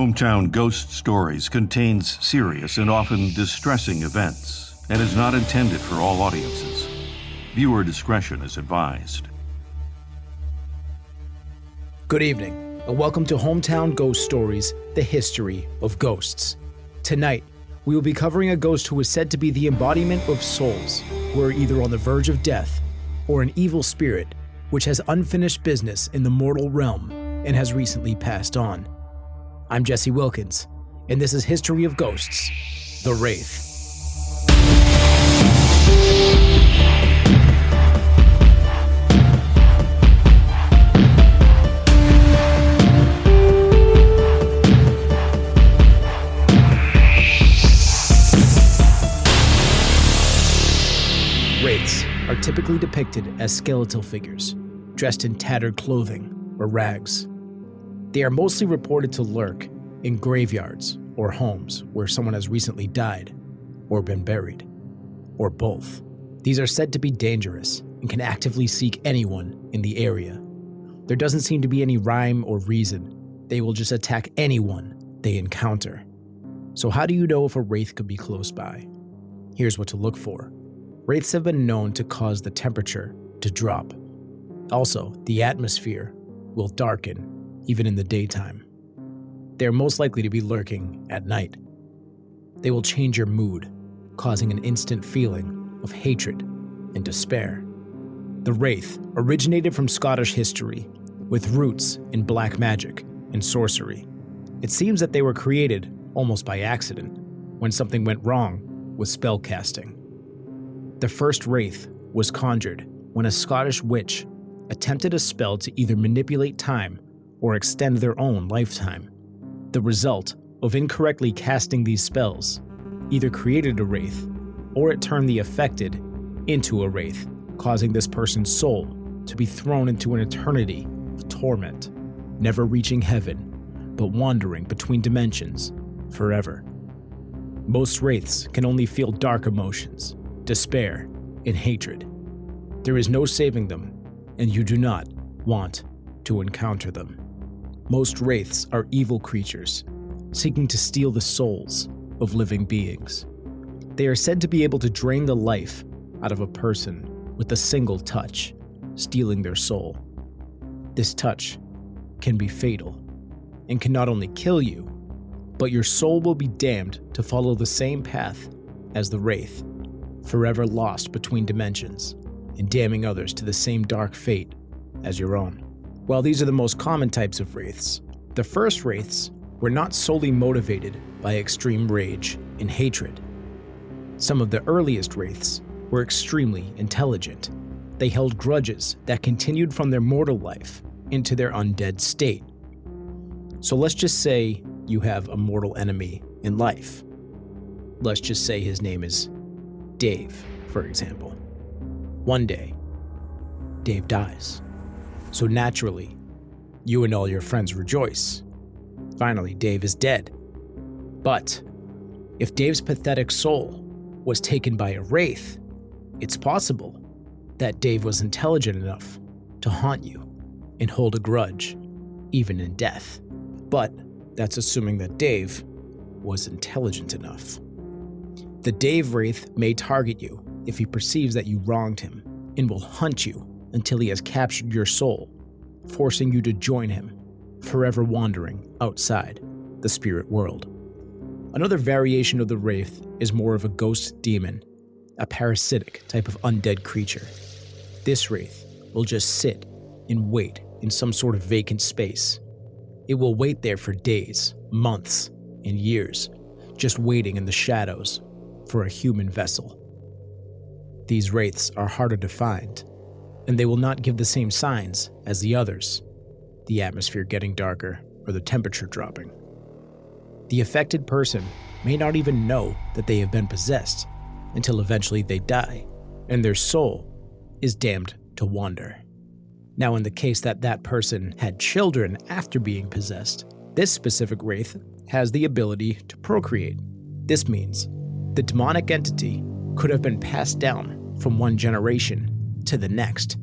Hometown Ghost Stories contains serious and often distressing events and is not intended for all audiences. Viewer discretion is advised. Good evening, and welcome to Hometown Ghost Stories, the history of ghosts. Tonight, we will be covering a ghost who is said to be the embodiment of souls who are either on the verge of death or an evil spirit which has unfinished business in the mortal realm and has recently passed on. I'm Jesse Wilkins, and this is History of Ghosts, the Wraith. Wraiths are typically depicted as skeletal figures, dressed in tattered clothing or rags. They are mostly reported to lurk in graveyards or homes where someone has recently died or been buried, or both. These are said to be dangerous and can actively seek anyone in the area. There doesn't seem to be any rhyme or reason. They will just attack anyone they encounter. So how do you know if a wraith could be close by? Here's what to look for. Wraiths have been known to cause the temperature to drop. Also, the atmosphere will darken even in the daytime. They are most likely to be lurking at night. They will change your mood, causing an instant feeling of hatred and despair. The Wraith originated from Scottish history, with roots in black magic and sorcery. It seems that they were created almost by accident, when something went wrong with spell casting. The first Wraith was conjured when a Scottish witch attempted a spell to either manipulate time or extend their own lifetime. The result of incorrectly casting these spells either created a wraith or it turned the affected into a wraith, causing this person's soul to be thrown into an eternity of torment, never reaching heaven, but wandering between dimensions forever. Most wraiths can only feel dark emotions, despair, and hatred. There is no saving them, and you do not want to encounter them. Most wraiths are evil creatures, seeking to steal the souls of living beings. They are said to be able to drain the life out of a person with a single touch, stealing their soul. This touch can be fatal and can not only kill you, but your soul will be damned to follow the same path as the wraith, forever lost between dimensions and damning others to the same dark fate as your own. While these are the most common types of wraiths, the first wraiths were not solely motivated by extreme rage and hatred. Some of the earliest wraiths were extremely intelligent. They held grudges that continued from their mortal life into their undead state. So let's just say you have a mortal enemy in life. Let's just say his name is Dave, for example. One day, Dave dies. So naturally, you and all your friends rejoice. Finally, Dave is dead. But if Dave's pathetic soul was taken by a wraith, it's possible that Dave was intelligent enough to haunt you and hold a grudge, even in death. But that's assuming that Dave was intelligent enough. The Dave Wraith may target you if he perceives that you wronged him and will hunt you until he has captured your soul, forcing you to join him, forever wandering outside the spirit world. Another variation of the Wraith is more of a ghost demon, a parasitic type of undead creature. This Wraith will just sit and wait in some sort of vacant space. It will wait there for days, months, and years, just waiting in the shadows for a human vessel. These wraiths are harder to find, and they will not give the same signs as the others, the atmosphere getting darker or the temperature dropping. The affected person may not even know that they have been possessed until eventually they die, and their soul is damned to wander. Now, in the case that that person had children after being possessed, this specific wraith has the ability to procreate. This means the demonic entity could have been passed down from one generation to the next,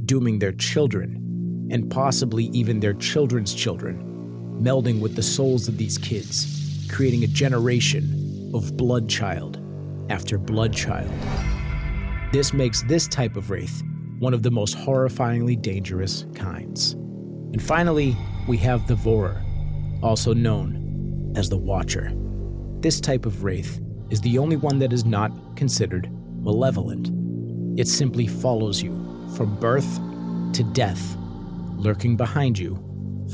dooming their children, and possibly even their children's children, melding with the souls of these kids, creating a generation of blood child after blood child. This makes this type of wraith one of the most horrifyingly dangerous kinds. And finally, we have the Vorer, also known as the Watcher. This type of wraith is the only one that is not considered malevolent. It simply follows you from birth to death, lurking behind you,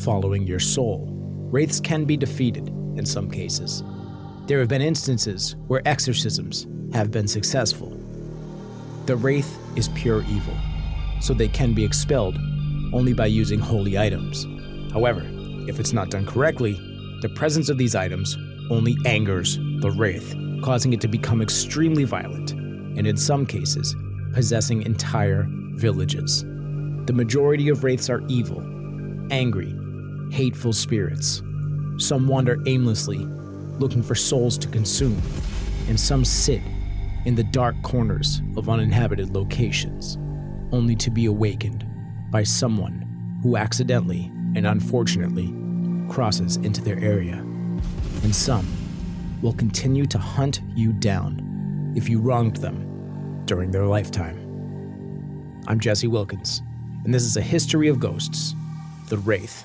following your soul. Wraiths can be defeated in some cases. There have been instances where exorcisms have been successful. The Wraith is pure evil, so they can be expelled only by using holy items. However, if it's not done correctly, the presence of these items only angers the Wraith, causing it to become extremely violent, and in some cases, possessing entire villages. The majority of Wraiths are evil, angry, hateful spirits. Some wander aimlessly, looking for souls to consume, and some sit in the dark corners of uninhabited locations, only to be awakened by someone who accidentally and unfortunately crosses into their area. And some will continue to hunt you down if you wronged them during their lifetime. I'm Jesse Wilkins, and this is A History of Ghosts, the Wraith.